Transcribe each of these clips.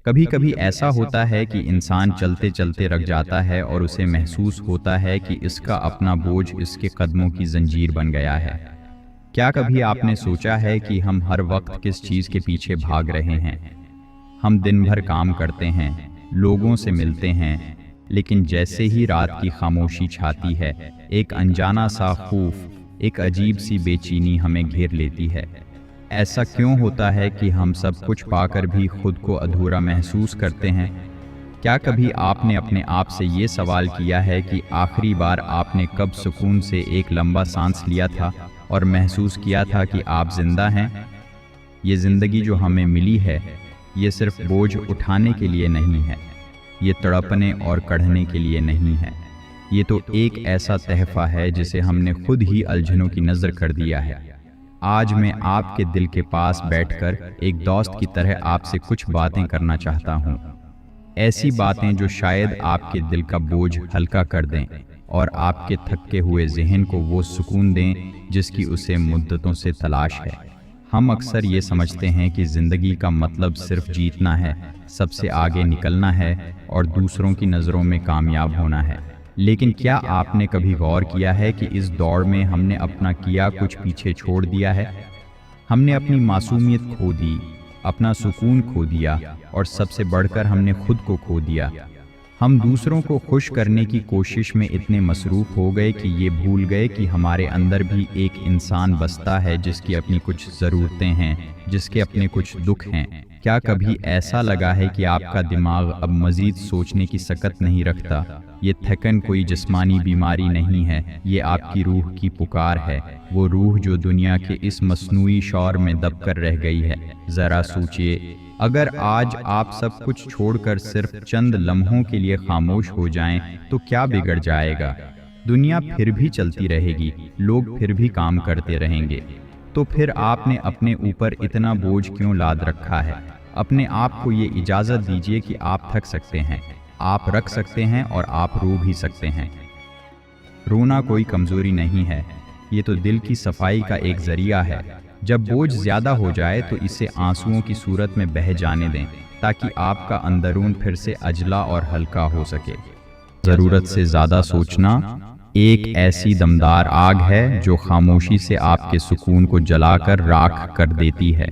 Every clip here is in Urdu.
کبھی کبھی ایسا ہوتا ہے کہ انسان چلتے چلتے رک جاتا ہے اور اسے محسوس ہوتا ہے کہ اس کا اپنا بوجھ اس کے قدموں کی زنجیر بن گیا ہے۔ کیا کبھی آپ نے سوچا ہے کہ ہم ہر وقت کس چیز کے پیچھے بھاگ رہے ہیں؟ ہم دن بھر کام کرتے ہیں، لوگوں سے ملتے ہیں، لیکن جیسے ہی رات کی خاموشی چھاتی ہے، ایک انجانا سا خوف، ایک عجیب سی بے چینی ہمیں گھیر لیتی ہے۔ ایسا کیوں ہوتا ہے کہ ہم سب کچھ پا کر بھی خود کو ادھورا محسوس کرتے ہیں؟ کیا کبھی آپ نے اپنے آپ سے یہ سوال کیا ہے کہ آخری بار آپ نے کب سکون سے ایک لمبا سانس لیا تھا اور محسوس کیا تھا کہ آپ زندہ ہیں؟ یہ زندگی جو ہمیں ملی ہے، یہ صرف بوجھ اٹھانے کے لیے نہیں ہے، یہ تڑپنے اور کڑھنے کے لیے نہیں ہے۔ یہ تو ایک ایسا تحفہ ہے جسے ہم نے خود ہی الجھنوں کی نذر کر دیا ہے۔ آج میں آپ کے دل کے پاس بیٹھ کر ایک دوست کی طرح آپ سے کچھ باتیں کرنا چاہتا ہوں، ایسی باتیں جو شاید آپ کے دل کا بوجھ ہلکا کر دیں اور آپ کے تھکے ہوئے ذہن کو وہ سکون دیں جس کی اسے مدتوں سے تلاش ہے۔ ہم اکثر یہ سمجھتے ہیں کہ زندگی کا مطلب صرف جیتنا ہے، سب سے آگے نکلنا ہے اور دوسروں کی نظروں میں کامیاب ہونا ہے۔ لیکن کیا آپ نے کبھی غور کیا ہے کہ اس دوڑ میں ہم نے اپنا کیا کچھ پیچھے چھوڑ دیا ہے؟ ہم نے اپنی معصومیت کھو دی، اپنا سکون کھو دیا، اور سب سے بڑھ کر ہم نے خود کو کھو دیا۔ ہم دوسروں کو خوش کرنے کی کوشش میں اتنے مصروف ہو گئے کہ یہ بھول گئے کہ ہمارے اندر بھی ایک انسان بستا ہے جس کی اپنی کچھ ضرورتیں ہیں، جس کے اپنے کچھ دکھ ہیں۔ کیا کبھی ایسا لگا ہے کہ آپ کا دماغ اب مزید سوچنے کی سکت نہیں رکھتا؟ یہ تھکن کوئی جسمانی بیماری نہیں ہے، یہ آپ کی روح کی پکار ہے، وہ روح جو دنیا کے اس مصنوعی شور میں دب کر رہ گئی ہے۔ ذرا سوچئے، اگر آج آپ سب کچھ چھوڑ کر صرف چند لمحوں کے لیے خاموش ہو جائیں تو کیا بگڑ جائے گا؟ دنیا پھر بھی چلتی رہے گی، لوگ پھر بھی کام کرتے رہیں گے۔ تو پھر آپ نے اپنے اوپر اتنا بوجھ کیوں لاد رکھا ہے؟ اپنے آپ کو یہ اجازت دیجیے کہ آپ تھک سکتے ہیں، آپ رکھ سکتے ہیں اور آپ رو بھی سکتے ہیں۔ رونا کوئی کمزوری نہیں ہے، یہ تو دل کی صفائی کا ایک ذریعہ ہے۔ جب بوجھ زیادہ ہو جائے تو اسے آنسوؤں کی صورت میں بہہ جانے دیں تاکہ آپ کا اندرون پھر سے اجلا اور ہلکا ہو سکے۔ ضرورت سے زیادہ سوچنا ایک ایسی دمدار آگ ہے جو خاموشی سے آپ کے سکون کو جلا کر راکھ کر دیتی ہے۔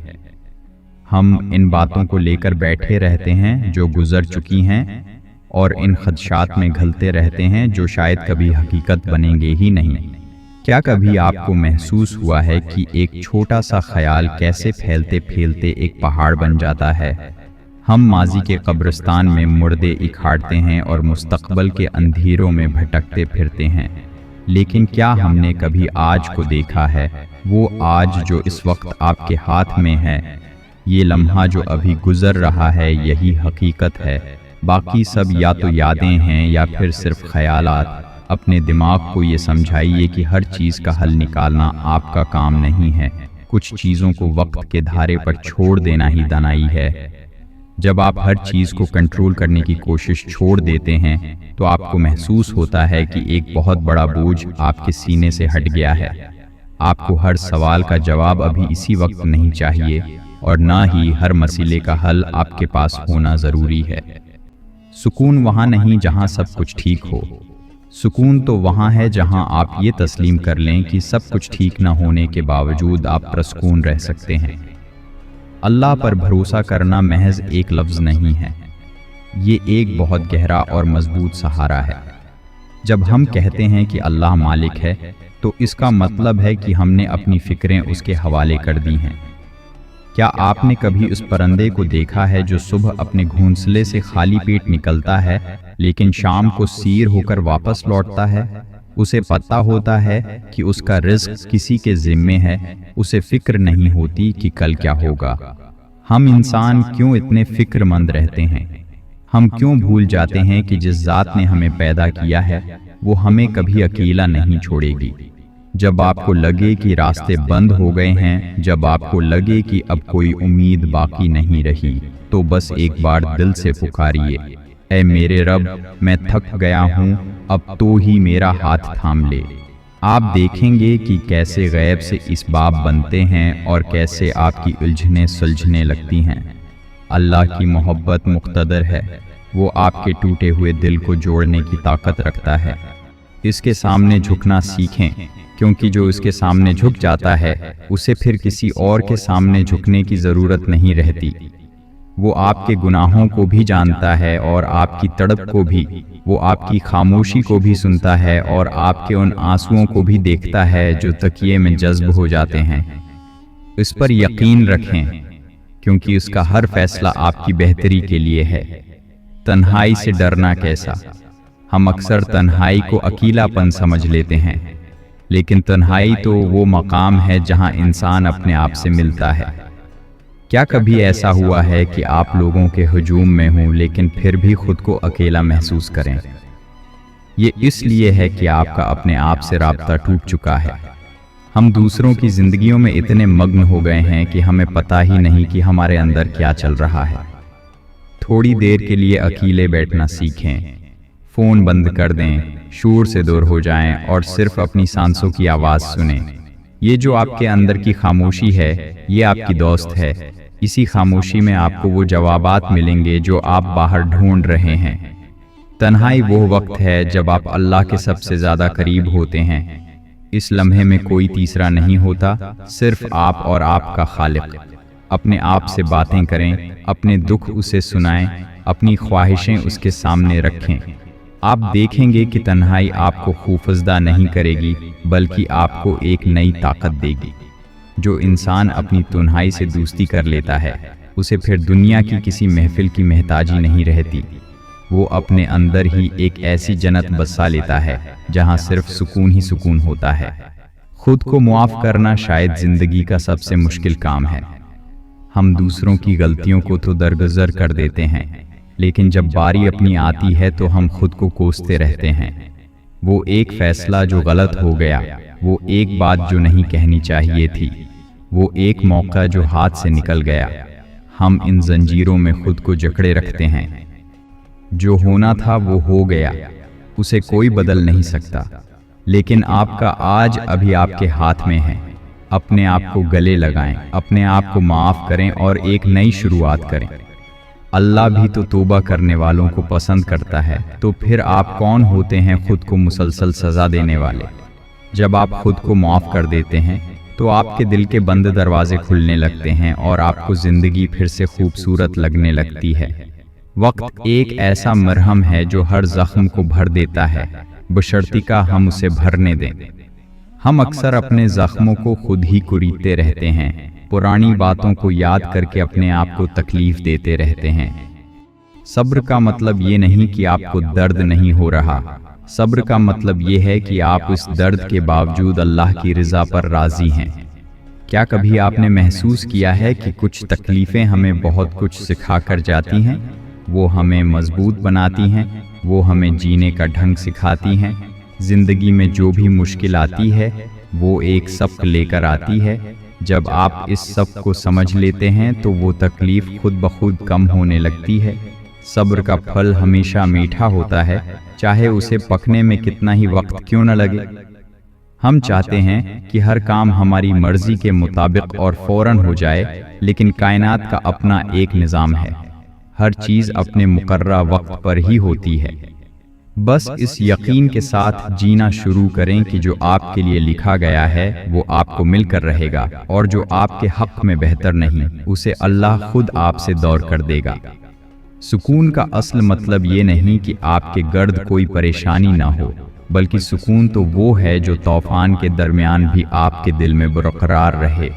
ہم ان باتوں کو لے کر بیٹھے رہتے ہیں جو گزر چکی ہیں، اور ان خدشات میں گھلتے رہتے ہیں جو شاید کبھی حقیقت بنیں گے ہی نہیں۔ کیا کبھی آپ کو محسوس ہوا ہے کہ ایک چھوٹا سا خیال کیسے پھیلتے پھیلتے ایک پہاڑ بن جاتا ہے؟ ہم ماضی کے قبرستان میں مردے اکھاڑتے ہیں اور مستقبل کے اندھیروں میں بھٹکتے پھرتے ہیں، لیکن کیا ہم نے کبھی آج کو دیکھا ہے؟ وہ آج جو اس وقت آپ کے ہاتھ میں ہے، یہ لمحہ جو ابھی گزر رہا ہے، یہی حقیقت ہے۔ باقی سب یا تو یادیں ہیں یا پھر صرف خیالات۔ اپنے دماغ کو یہ سمجھائیے کہ ہر چیز کا حل نکالنا آپ کا کام نہیں ہے، کچھ چیزوں کو وقت کے دھارے پر چھوڑ دینا ہی دانائی ہے۔ جب آپ ہر چیز کو کنٹرول کرنے کی کوشش چھوڑ دیتے ہیں تو آپ کو محسوس ہوتا ہے کہ ایک بہت بڑا بوجھ آپ کے سینے سے ہٹ گیا ہے۔ آپ کو ہر سوال کا جواب ابھی اسی وقت نہیں چاہیے، اور نہ ہی ہر مسئلے کا حل آپ کے پاس ہونا ضروری ہے۔ سکون وہاں نہیں جہاں سب کچھ ٹھیک ہو، سکون تو وہاں ہے جہاں آپ یہ تسلیم کر لیں کہ سب کچھ ٹھیک نہ ہونے کے باوجود آپ پرسکون رہ سکتے ہیں۔ اللہ پر بھروسہ کرنا محض ایک لفظ نہیں ہے، یہ ایک بہت گہرا اور مضبوط سہارا ہے۔ جب ہم کہتے ہیں کہ اللہ مالک ہے تو اس کا مطلب ہے کہ ہم نے اپنی فکریں اس کے حوالے کر دی ہیں۔ کیا آپ نے کبھی اس پرندے کو دیکھا ہے جو صبح اپنے گھونسلے سے خالی پیٹ نکلتا ہے لیکن شام کو سیر ہو کر واپس لوٹتا ہے؟ اسے پتہ ہوتا ہے کہ اس کا رزق کسی کے ذمے ہے، اسے فکر نہیں ہوتی کہ کل کیا ہوگا۔ ہم انسان کیوں اتنے فکر مند رہتے ہیں؟ ہم کیوں بھول جاتے ہیں کہ جس ذات نے ہمیں پیدا کیا ہے وہ ہمیں کبھی اکیلا نہیں چھوڑے گی؟ جب آپ کو لگے کہ راستے بند ہو گئے ہیں، جب آپ کو لگے کہ اب کوئی امید باقی نہیں رہی، تو بس ایک بار دل سے پکاریے، اے میرے رب، میں تھک گیا ہوں، اب تو ہی میرا ہاتھ تھام لے۔ آپ دیکھیں گے کہ کیسے غیب سے اسباب بنتے ہیں اور کیسے آپ کی الجھنیں سلجھنے لگتی ہیں۔ اللہ کی محبت مقتدر ہے، وہ آپ کے ٹوٹے ہوئے دل کو جوڑنے کی طاقت رکھتا ہے۔ اس کے سامنے جھکنا سیکھیں، کیونکہ جو اس کے سامنے جھک جاتا ہے اسے پھر کسی اور کے سامنے جھکنے کی ضرورت نہیں رہتی۔ وہ آپ کے گناہوں کو بھی جانتا ہے اور آپ کی تڑپ کو بھی، وہ آپ کی خاموشی کو بھی سنتا ہے اور آپ کے ان آنسوؤں کو بھی دیکھتا ہے جو تکیے میں جذب ہو جاتے ہیں۔ اس پر یقین رکھیں، کیونکہ اس کا ہر فیصلہ آپ کی بہتری کے لیے ہے۔ تنہائی سے ڈرنا کیسا؟ ہم اکثر تنہائی کو اکیلا پن سمجھ لیتے ہیں، لیکن تنہائی تو وہ مقام ہے جہاں انسان اپنے آپ سے ملتا ہے۔ کیا کبھی ایسا ہوا ہے کہ آپ لوگوں کے ہجوم میں ہوں لیکن پھر بھی خود کو اکیلا محسوس کریں؟ یہ اس لیے ہے کہ آپ کا اپنے آپ سے رابطہ ٹوٹ چکا ہے۔ ہم دوسروں کی زندگیوں میں اتنے مگن ہو گئے ہیں کہ ہمیں پتہ ہی نہیں کہ ہمارے اندر کیا چل رہا ہے۔ تھوڑی دیر کے لیے اکیلے بیٹھنا سیکھیں، فون بند کر دیں، شور سے دور ہو جائیں اور صرف اپنی سانسوں کی آواز سنیں۔ یہ جو آپ کے اندر کی خاموشی ہے، یہ آپ کی دوست ہے۔ اسی خاموشی میں آپ کو وہ جوابات ملیں گے جو آپ باہر ڈھونڈ رہے ہیں۔ تنہائی وہ وقت ہے جب آپ اللہ کے سب سے زیادہ قریب ہوتے ہیں۔ اس لمحے میں کوئی تیسرا نہیں ہوتا، صرف آپ اور آپ کا خالق۔ اپنے آپ سے باتیں کریں، اپنے دکھ اسے سنائیں، اپنی خواہشیں اس کے سامنے رکھیں۔ آپ دیکھیں گے کہ تنہائی آپ کو خوفزدہ نہیں کرے گی، بلکہ آپ کو ایک نئی طاقت دے گی۔ جو انسان اپنی تنہائی سے دوستی کر لیتا ہے، اسے پھر دنیا کی کسی محفل کی محتاجی نہیں رہتی۔ وہ اپنے اندر ہی ایک ایسی جنت بسا لیتا ہے جہاں صرف سکون ہی سکون ہوتا ہے۔ خود کو معاف کرنا شاید زندگی کا سب سے مشکل کام ہے۔ ہم دوسروں کی غلطیوں کو تو درگزر کر دیتے ہیں، لیکن جب باری اپنی آتی ہے تو ہم خود کو کوستے رہتے ہیں۔ وہ ایک فیصلہ جو غلط ہو گیا، وہ ایک بات جو نہیں کہنی چاہیے تھی، وہ ایک موقع جو ہاتھ سے نکل گیا۔ ہم ان زنجیروں میں خود کو جکڑے رکھتے ہیں۔ جو ہونا تھا وہ ہو گیا، اسے کوئی بدل نہیں سکتا، لیکن آپ کا آج ابھی آپ کے ہاتھ میں ہے۔ اپنے آپ کو گلے لگائیں، اپنے آپ کو معاف کریں اور ایک نئی شروعات کریں۔ اللہ بھی تو توبہ کرنے والوں کو پسند کرتا ہے، تو پھر آپ کون ہوتے ہیں خود کو مسلسل سزا دینے والے؟ جب آپ خود کو معاف کر دیتے ہیں تو آپ کے دل کے بند دروازے کھلنے لگتے ہیں اور آپ کو زندگی پھر سے خوبصورت لگنے لگتی ہے۔ وقت ایک ایسا مرہم ہے جو ہر زخم کو بھر دیتا ہے، بشرطیکہ ہم اسے بھرنے دیں۔ ہم اکثر اپنے زخموں کو خود ہی کریدتے رہتے ہیں، پرانی باتوں کو یاد کر کے اپنے آپ کو تکلیف دیتے رہتے ہیں۔ صبر کا مطلب یہ نہیں کہ آپ کو درد نہیں ہو رہا، صبر کا مطلب یہ ہے کہ آپ اس درد کے باوجود اللہ کی رضا پر راضی ہیں۔ کیا کبھی آپ نے محسوس کیا ہے کہ کچھ تکلیفیں ہمیں بہت کچھ سکھا کر جاتی ہیں؟ وہ ہمیں مضبوط بناتی ہیں، وہ ہمیں جینے کا ڈھنگ سکھاتی ہیں۔ زندگی میں جو بھی مشکل آتی ہے وہ ایک سبق لے کر آتی ہے۔ جب آپ اس سبق کو سمجھ لیتے ہیں تو وہ تکلیف خود بخود کم ہونے لگتی ہے۔ صبر کا پھل ہمیشہ میٹھا ہوتا ہے، چاہے اسے پکنے میں کتنا ہی وقت کیوں نہ لگے۔ ہم چاہتے ہیں کہ ہر کام ہماری مرضی کے مطابق اور فوراً ہو جائے، لیکن کائنات کا اپنا ایک نظام ہے۔ ہر چیز اپنے مقررہ وقت پر ہی ہوتی ہے۔ بس اس یقین کے ساتھ جینا شروع کریں کہ جو آپ کے لیے لکھا گیا ہے وہ آپ کو مل کر رہے گا، اور جو آپ کے حق میں بہتر نہیں، اسے اللہ خود آپ سے دور کر دے گا۔ سکون کا اصل مطلب یہ نہیں کہ آپ کے گرد کوئی پریشانی نہ ہو، بلکہ سکون تو وہ ہے جو طوفان کے درمیان بھی آپ کے دل میں برقرار رہے۔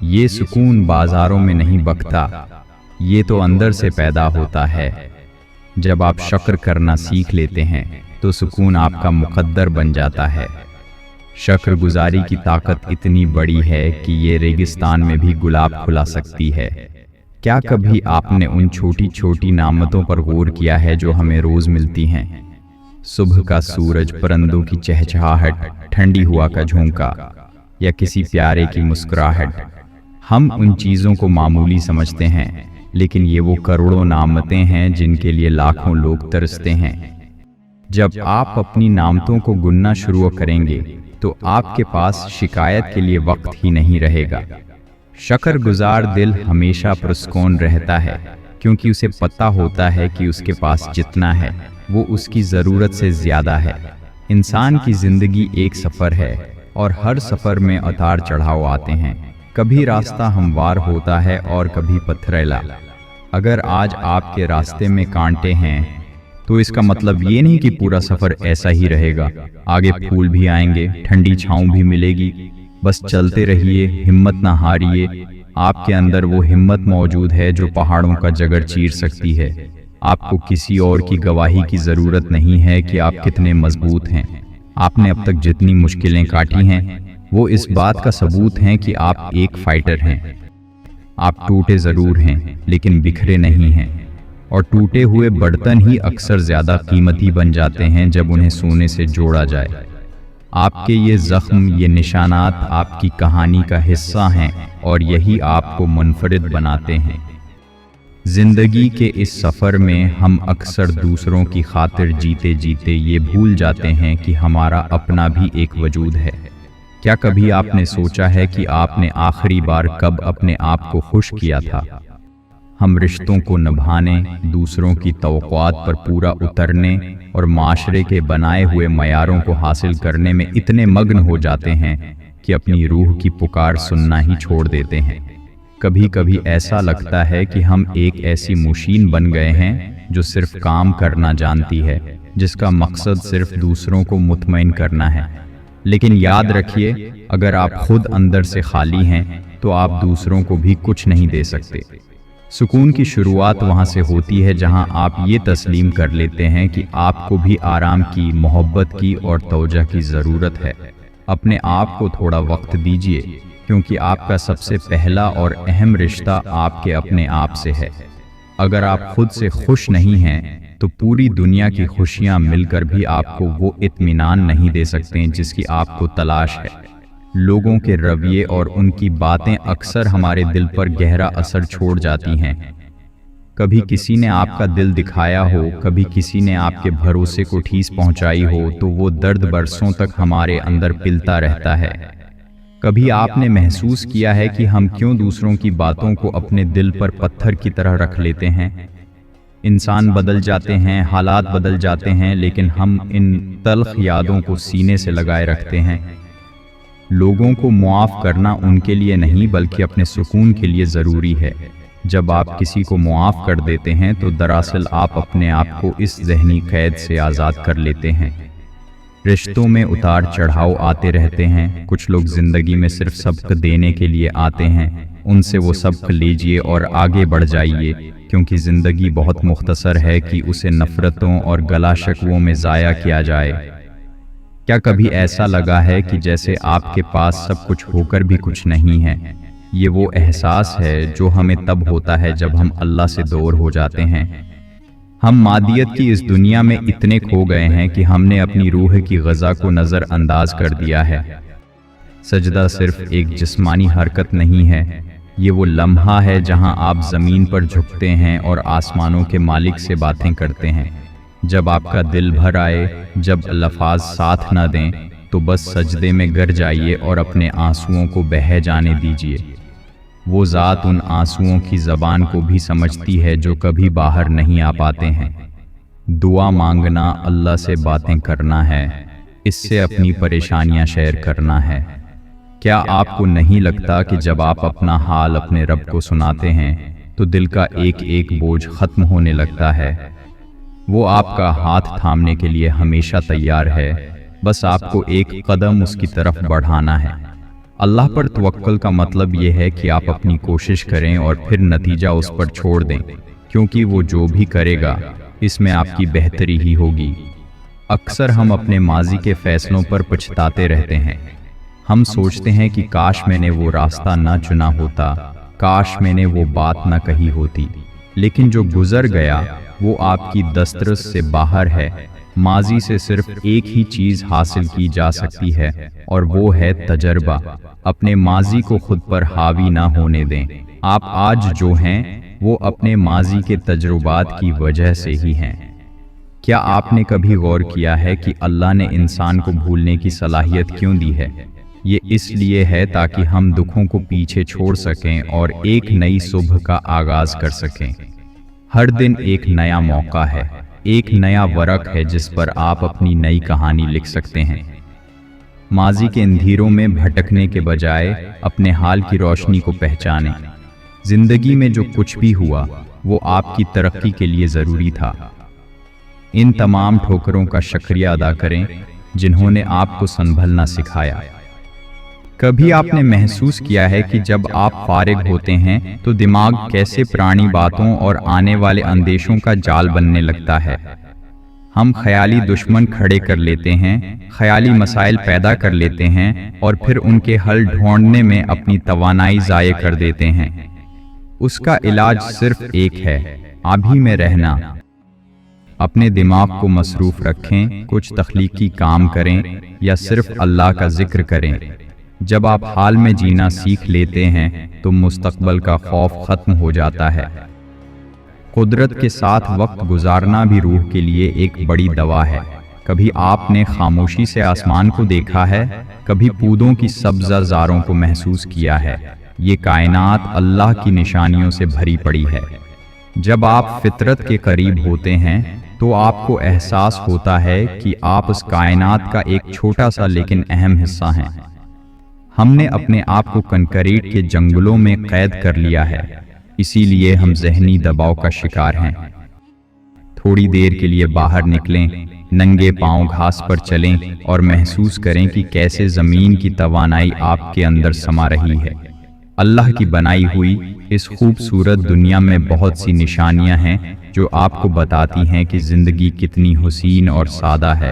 یہ سکون بازاروں میں نہیں بکتا، یہ تو اندر سے پیدا ہوتا ہے۔ جب آپ شکر کرنا سیکھ لیتے ہیں تو سکون آپ کا مقدر بن جاتا ہے۔ شکر گزاری کی طاقت اتنی بڑی ہے کہ یہ ریگستان میں بھی گلاب کھلا سکتی ہے۔ کیا کبھی آپ نے ان چھوٹی چھوٹی نعمتوں پر غور کیا ہے جو ہمیں روز ملتی ہیں؟ صبح کا سورج، پرندوں کی چہچہاہٹ، ٹھنڈی ہوا کا جھونکا یا کسی پیارے کی مسکراہٹ۔ ہم ان چیزوں کو معمولی سمجھتے ہیں، لیکن یہ وہ کروڑوں نعمتیں ہیں جن کے لیے لاکھوں لوگ ترستے ہیں۔ جب آپ اپنی نعمتوں کو گننا شروع کریں گے تو آپ کے پاس شکایت کے لیے وقت ہی نہیں رہے گا۔ شکر گزار دل ہمیشہ پرسکون رہتا ہے، کیونکہ اسے پتہ ہوتا ہے کہ اس کے پاس جتنا ہے وہ اس کی ضرورت سے زیادہ ہے۔ انسان کی زندگی ایک سفر ہے، اور ہر سفر میں اتار چڑھاؤ آتے ہیں۔ کبھی راستہ ہموار ہوتا ہے اور کبھی پتھریلا۔ اگر آج آپ کے راستے میں کانٹے ہیں تو اس کا مطلب یہ نہیں کہ پورا سفر ایسا ہی رہے گا۔ آگے پھول بھی آئیں گے، ٹھنڈی چھاؤں بھی ملے گی۔ بس چلتے رہیے، ہمت نہ ہاریے۔ آپ کے اندر وہ ہمت موجود ہے جو پہاڑوں کا جگر چیر سکتی ہے۔ آپ کو کسی اور کی گواہی کی ضرورت نہیں ہے کہ آپ کتنے مضبوط ہیں۔ آپ نے اب تک جتنی مشکلیں کاٹی ہیں وہ اس بات کا ثبوت ہیں کہ آپ ایک فائٹر ہیں۔ آپ ٹوٹے ضرور ہیں لیکن بکھرے نہیں ہیں، اور ٹوٹے ہوئے برتن ہی اکثر زیادہ قیمتی بن جاتے ہیں جب انہیں سونے سے جوڑا جائے۔ آپ کے یہ زخم، یہ نشانات آپ کی کہانی کا حصہ ہیں، اور یہی آپ کو منفرد بناتے ہیں۔ زندگی کے اس سفر میں ہم اکثر دوسروں کی خاطر جیتے جیتے یہ بھول جاتے ہیں کہ ہمارا اپنا بھی ایک وجود ہے۔ کیا کبھی آپ نے سوچا ہے کہ آپ نے آخری بار کب اپنے آپ کو خوش کیا تھا؟ ہم رشتوں کو نبھانے، دوسروں کی توقعات پر پورا اترنے اور معاشرے کے بنائے ہوئے معیاروں کو حاصل کرنے میں اتنے مگن ہو جاتے ہیں کہ اپنی روح کی پکار سننا ہی چھوڑ دیتے ہیں۔ کبھی کبھی ایسا لگتا ہے کہ ہم ایک ایسی مشین بن گئے ہیں جو صرف کام کرنا جانتی ہے، جس کا مقصد صرف دوسروں کو مطمئن کرنا ہے۔ لیکن یاد رکھیے، اگر آپ خود اندر سے خالی ہیں تو آپ دوسروں کو بھی کچھ نہیں دے سکتے۔ سکون کی شروعات وہاں سے ہوتی ہے جہاں آپ یہ تسلیم کر لیتے ہیں کہ آپ کو بھی آرام کی، محبت کی اور توجہ کی ضرورت ہے۔ اپنے آپ کو تھوڑا وقت دیجیے، کیونکہ آپ کا سب سے پہلا اور اہم رشتہ آپ کے اپنے آپ سے ہے۔ اگر آپ خود سے خوش نہیں ہیں تو پوری دنیا کی خوشیاں مل کر بھی آپ کو وہ اطمینان نہیں دے سکتے جس کی آپ کو تلاش ہے۔ لوگوں کے رویے اور ان کی باتیں اکثر ہمارے دل پر گہرا اثر چھوڑ جاتی ہیں۔ کبھی کسی نے آپ کا دل دکھایا ہو، کبھی کسی نے آپ کے بھروسے کو ٹھیس پہنچائی ہو، تو وہ درد برسوں تک ہمارے اندر پلتا رہتا ہے۔ کبھی آپ نے محسوس کیا ہے کہ ہم کیوں دوسروں کی باتوں کو اپنے دل پر پتھر کی طرح رکھ لیتے ہیں؟ انسان بدل جاتے ہیں، حالات بدل جاتے ہیں، لیکن ہم ان تلخ یادوں کو سینے سے لگائے رکھتے ہیں۔ لوگوں کو معاف کرنا ان کے لیے نہیں بلکہ اپنے سکون کے لیے ضروری ہے۔ جب آپ کسی کو معاف کر دیتے ہیں تو دراصل آپ اپنے آپ کو اس ذہنی قید سے آزاد کر لیتے ہیں۔ رشتوں میں اتار چڑھاؤ آتے رہتے ہیں۔ کچھ لوگ زندگی میں صرف سبق دینے کے لیے آتے ہیں۔ ان سے وہ سبق لیجئے اور آگے بڑھ جائیے، کیونکہ زندگی بہت مختصر ہے کہ اسے نفرتوں اور گلا شکووں میں ضائع کیا جائے۔ کیا کبھی ایسا لگا ہے کہ جیسے آپ کے پاس سب کچھ ہو کر بھی کچھ نہیں ہے؟ یہ وہ احساس ہے جو ہمیں تب ہوتا ہے جب ہم اللہ سے دور ہو جاتے ہیں۔ ہم مادیت کی اس دنیا میں اتنے کھو گئے ہیں کہ ہم نے اپنی روح کی غذا کو نظر انداز کر دیا ہے۔ سجدہ صرف ایک جسمانی حرکت نہیں ہے، یہ وہ لمحہ ہے جہاں آپ زمین پر جھکتے ہیں اور آسمانوں کے مالک سے باتیں کرتے ہیں۔ جب آپ کا دل بھر آئے، جب الفاظ ساتھ نہ دیں، تو بس سجدے میں گر جائیے اور اپنے آنسوؤں کو بہہ جانے دیجیے۔ وہ ذات ان آنسوؤں کی زبان کو بھی سمجھتی ہے جو کبھی باہر نہیں آ پاتے ہیں۔ دعا مانگنا اللہ سے باتیں کرنا ہے، اس سے اپنی پریشانیاں شیئر کرنا ہے۔ کیا آپ کو نہیں لگتا کہ جب آپ اپنا حال اپنے رب کو سناتے ہیں تو دل کا ایک ایک بوجھ ختم ہونے لگتا ہے؟ وہ آپ کا ہاتھ تھامنے کے لیے ہمیشہ تیار ہے، بس آپ کو ایک قدم اس کی طرف بڑھانا ہے۔ اللہ پر توکل کا مطلب یہ ہے کہ آپ اپنی کوشش کریں اور پھر نتیجہ اس پر چھوڑ دیں، کیونکہ وہ جو بھی کرے گا اس میں آپ کی بہتری ہی ہوگی۔ اکثر ہم اپنے ماضی کے فیصلوں پر پچھتاتے رہتے ہیں۔ ہم سوچتے ہیں کہ کاش میں نے وہ راستہ نہ چنا ہوتا، کاش میں نے وہ بات نہ کہی ہوتی، لیکن جو گزر گیا وہ آپ کی دسترس سے باہر ہے۔ ماضی سے صرف ایک ہی چیز حاصل کی جا سکتی ہے اور وہ ہے تجربہ۔ اپنے ماضی کو خود پر حاوی نہ ہونے دیں۔ آپ آج جو ہیں وہ اپنے ماضی کے تجربات کی وجہ سے ہی ہیں۔ کیا آپ نے کبھی غور کیا ہے کہ اللہ نے انسان کو بھولنے کی صلاحیت کیوں دی ہے؟ یہ اس لیے ہے تاکہ ہم دکھوں کو پیچھے چھوڑ سکیں اور ایک نئی صبح کا آغاز کر سکیں۔ ہر دن ایک نیا موقع ہے، ایک نیا ورق ہے جس پر آپ اپنی نئی کہانی لکھ سکتے ہیں۔ ماضی کے اندھیروں میں بھٹکنے کے بجائے اپنے حال کی روشنی کو پہچانیں۔ زندگی میں جو کچھ بھی ہوا وہ آپ کی ترقی کے لیے ضروری تھا۔ ان تمام ٹھوکروں کا شکریہ ادا کریں جنہوں نے آپ کو سنبھلنا سکھایا۔ کبھی آپ نے محسوس کیا ہے کہ جب آپ فارغ ہوتے ہیں تو دماغ کیسے پرانی باتوں اور آنے والے اندیشوں کا جال بننے لگتا ہے؟ ہم خیالی دشمن کھڑے کر لیتے ہیں، خیالی مسائل پیدا کر لیتے ہیں اور پھر ان کے حل ڈھونڈنے میں اپنی توانائی ضائع کر دیتے ہیں۔ اس کا علاج صرف ایک ہے، ابھی میں رہنا۔ اپنے دماغ کو مصروف رکھیں، کچھ تخلیقی کام کریں یا صرف اللہ کا ذکر کریں۔ جب آپ حال میں جینا سیکھ لیتے ہیں تو مستقبل کا خوف ختم ہو جاتا ہے۔ قدرت کے ساتھ وقت گزارنا بھی روح کے لیے ایک بڑی دوا ہے۔ کبھی آپ نے خاموشی سے آسمان کو دیکھا ہے، کبھی پودوں کی سبزہ زاروں کو محسوس کیا ہے؟ یہ کائنات اللہ کی نشانیوں سے بھری پڑی ہے۔ جب آپ فطرت کے قریب ہوتے ہیں تو آپ کو احساس ہوتا ہے کہ آپ اس کائنات کا ایک چھوٹا سا لیکن اہم حصہ ہیں۔ ہم نے اپنے آپ کو کنکریٹ کے جنگلوں میں قید کر لیا ہے، اسی لیے ہم ذہنی دباؤ کا شکار ہیں۔ تھوڑی دیر کے لیے باہر نکلیں، ننگے پاؤں گھاس پر چلیں اور محسوس کریں کہ کیسے زمین کی توانائی آپ کے اندر سما رہی ہے۔ اللہ کی بنائی ہوئی اس خوبصورت دنیا میں بہت سی نشانیاں ہیں جو آپ کو بتاتی ہیں کہ زندگی کتنی حسین اور سادہ ہے۔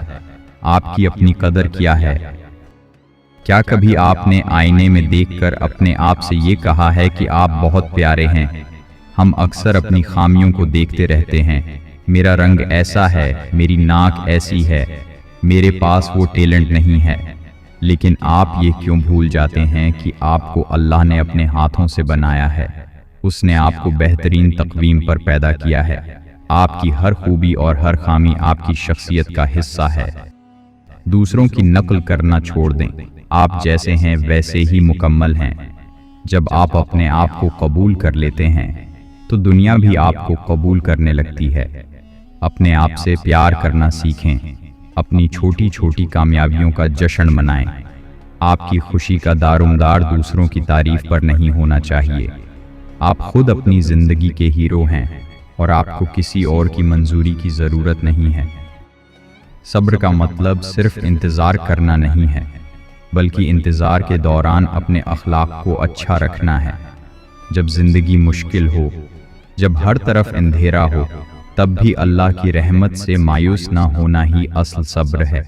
آپ کی اپنی قدر کیا ہے؟ کیا کبھی آپ نے آئینے میں دیکھ کر اپنے آپ سے یہ کہا ہے کہ آپ بہت پیارے ہیں؟ ہم اکثر اپنی خامیوں کو دیکھتے رہتے ہیں۔ میرا رنگ ایسا ہے، میری ناک ایسی ہے، میرے پاس وہ ٹیلنٹ نہیں ہے۔ لیکن آپ یہ کیوں بھول جاتے ہیں کہ آپ کو اللہ نے اپنے ہاتھوں سے بنایا ہے؟ اس نے آپ کو بہترین تقویم پر پیدا کیا ہے۔ آپ کی ہر خوبی اور ہر خامی آپ کی شخصیت کا حصہ ہے۔ دوسروں کی نقل کرنا چھوڑ دیں، آپ جیسے ہیں ویسے ہی مکمل ہیں۔ جب آپ اپنے آپ کو قبول کر لیتے ہیں تو دنیا بھی آپ کو قبول کرنے لگتی ہے۔ اپنے آپ سے پیار کرنا سیکھیں، اپنی چھوٹی چھوٹی کامیابیوں کا جشن منائیں۔ آپ کی خوشی کا دارومدار دوسروں کی تعریف پر نہیں ہونا چاہیے۔ آپ خود اپنی زندگی کے ہیرو ہیں اور آپ کو کسی اور کی منظوری کی ضرورت نہیں ہے۔ صبر کا مطلب صرف انتظار کرنا نہیں ہے، بلکہ انتظار کے دوران اپنے اخلاق کو اچھا رکھنا ہے۔ جب زندگی مشکل ہو، جب ہر طرف اندھیرا ہو، تب بھی اللہ کی رحمت سے مایوس نہ ہونا ہی اصل صبر ہے۔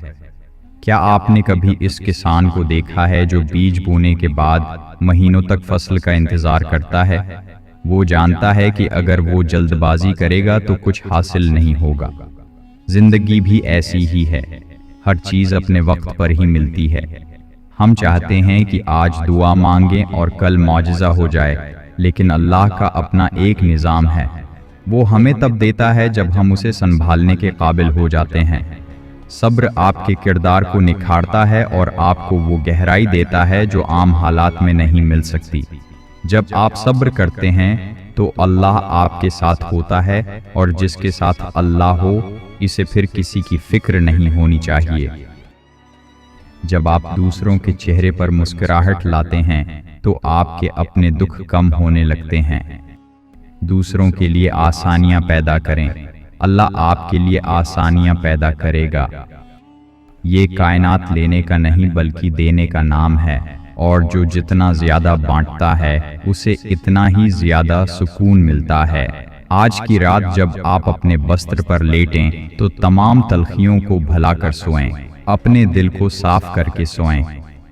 کیا آپ نے کبھی اس کسان کو دیکھا ہے جو بیج بونے کے بعد مہینوں تک فصل کا انتظار کرتا ہے؟ وہ جانتا ہے کہ اگر وہ جلد بازی کرے گا تو کچھ حاصل نہیں ہوگا۔ زندگی بھی ایسی ہی ہے، ہر چیز اپنے وقت پر ہی ملتی ہے۔ ہم چاہتے ہیں کہ آج دعا مانگیں اور کل معجزہ ہو جائے، لیکن اللہ کا اپنا ایک نظام ہے۔ وہ ہمیں تب دیتا ہے جب ہم اسے سنبھالنے کے قابل ہو جاتے ہیں۔ صبر آپ کے کردار کو نکھارتا ہے اور آپ کو وہ گہرائی دیتا ہے جو عام حالات میں نہیں مل سکتی۔ جب آپ صبر کرتے ہیں تو اللہ آپ کے ساتھ ہوتا ہے، اور جس کے ساتھ اللہ ہو اسے پھر کسی کی فکر نہیں ہونی چاہیے۔ جب آپ دوسروں کے چہرے پر مسکراہٹ لاتے ہیں تو آپ کے اپنے دکھ کم ہونے لگتے ہیں۔ دوسروں کے لیے آسانیاں پیدا کریں، اللہ آپ کے لیے آسانیاں پیدا کرے گا۔ یہ کائنات لینے کا نہیں بلکہ دینے کا نام ہے، اور جو جتنا زیادہ بانٹتا ہے اسے اتنا ہی زیادہ سکون ملتا ہے۔ آج کی رات جب آپ اپنے بستر پر لیٹیں تو تمام تلخیوں کو بھلا کر سوئیں، اپنے دل کو صاف کر کے سوئیں۔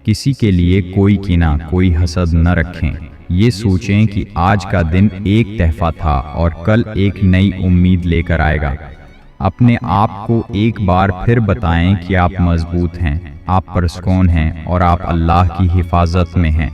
کسی کے لیے کوئی کینہ، کوئی حسد نہ رکھیں۔ یہ سوچیں کہ آج کا دن ایک تحفہ تھا اور کل ایک نئی امید لے کر آئے گا۔ اپنے آپ کو ایک بار پھر بتائیں کہ آپ مضبوط ہیں، آپ پرسکون ہیں اور آپ اللہ کی حفاظت میں ہیں۔